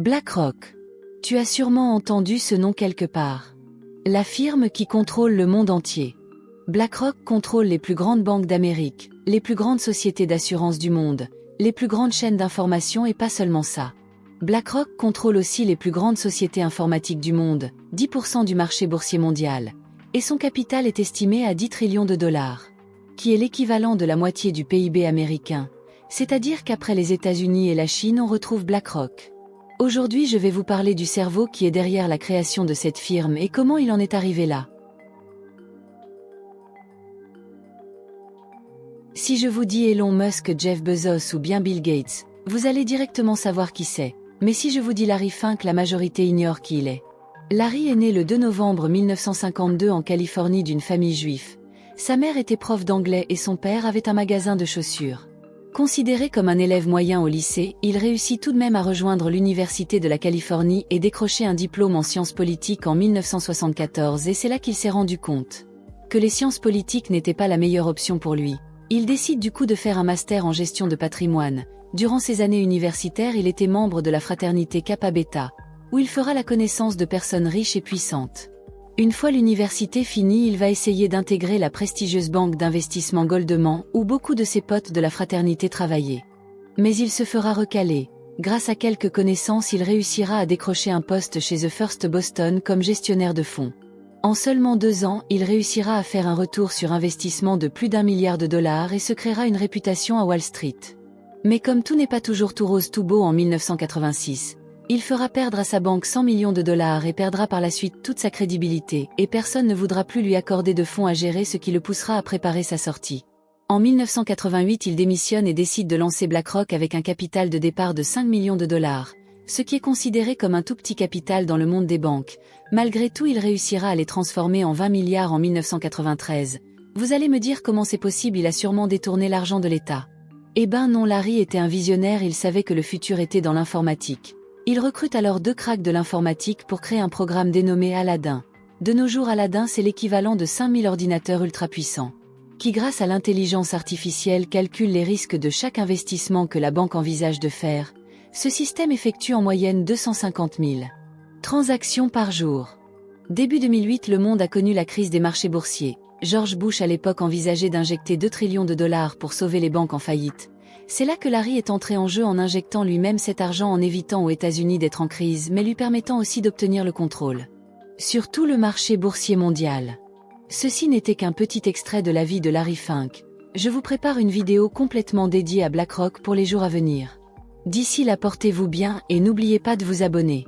BlackRock. Tu as sûrement entendu ce nom quelque part. La firme qui contrôle le monde entier. BlackRock contrôle les plus grandes banques d'Amérique, les plus grandes sociétés d'assurance du monde, les plus grandes chaînes d'information et pas seulement ça. BlackRock contrôle aussi les plus grandes sociétés informatiques du monde, 10% du marché boursier mondial, et son capital est estimé à 10 trillions de dollars, qui est l'équivalent de la moitié du PIB américain, c'est-à-dire qu'après les États-Unis et la Chine on retrouve BlackRock. Aujourd'hui je vais vous parler du cerveau qui est derrière la création de cette firme et comment il en est arrivé là. Si je vous dis Elon Musk, Jeff Bezos ou bien Bill Gates, vous allez directement savoir qui c'est. Mais si je vous dis Larry Fink, la majorité ignore qui il est. Larry est né le 2 novembre 1952 en Californie d'une famille juive. Sa mère était prof d'anglais et son père avait un magasin de chaussures. Considéré comme un élève moyen au lycée, il réussit tout de même à rejoindre l'Université de la Californie et décrocher un diplôme en sciences politiques en 1974 et c'est là qu'il s'est rendu compte que les sciences politiques n'étaient pas la meilleure option pour lui. Il décide du coup de faire un master en gestion de patrimoine. Durant ses années universitaires, il était membre de la fraternité Kappa Beta, où il fera la connaissance de personnes riches et puissantes. Une fois l'université finie, il va essayer d'intégrer la prestigieuse banque d'investissement Goldman, où beaucoup de ses potes de la fraternité travaillaient. Mais il se fera recaler. Grâce à quelques connaissances, il réussira à décrocher un poste chez The First Boston comme gestionnaire de fonds. En seulement 2 ans, il réussira à faire un retour sur investissement de plus d'1 milliard de dollars et se créera une réputation à Wall Street. Mais comme tout n'est pas toujours tout rose tout beau en 1986, il fera perdre à sa banque 100 millions de dollars et perdra par la suite toute sa crédibilité, et personne ne voudra plus lui accorder de fonds à gérer, ce qui le poussera à préparer sa sortie. En 1988, il démissionne et décide de lancer BlackRock avec un capital de départ de 5 millions de dollars, ce qui est considéré comme un tout petit capital dans le monde des banques. Malgré tout, il réussira à les transformer en 20 milliards en 1993. Vous allez me dire comment c'est possible, il a sûrement détourné l'argent de l'État. Eh ben non, Larry était un visionnaire, il savait que le futur était dans l'informatique. Il recrute alors 2 cracks de l'informatique pour créer un programme dénommé Aladdin. De nos jours, Aladdin c'est l'équivalent de 5000 ordinateurs ultra puissants, qui grâce à l'intelligence artificielle calculent les risques de chaque investissement que la banque envisage de faire. Ce système effectue en moyenne 250 000 transactions par jour. Début 2008, le monde a connu la crise des marchés boursiers. George Bush à l'époque envisageait d'injecter 2 trillions de dollars pour sauver les banques en faillite. C'est là que Larry est entré en jeu en injectant lui-même cet argent, en évitant aux États-Unis d'être en crise mais lui permettant aussi d'obtenir le contrôle sur tout le marché boursier mondial. Ceci n'était qu'un petit extrait de la vie de Larry Fink. Je vous prépare une vidéo complètement dédiée à BlackRock pour les jours à venir. D'ici là, portez-vous bien et n'oubliez pas de vous abonner.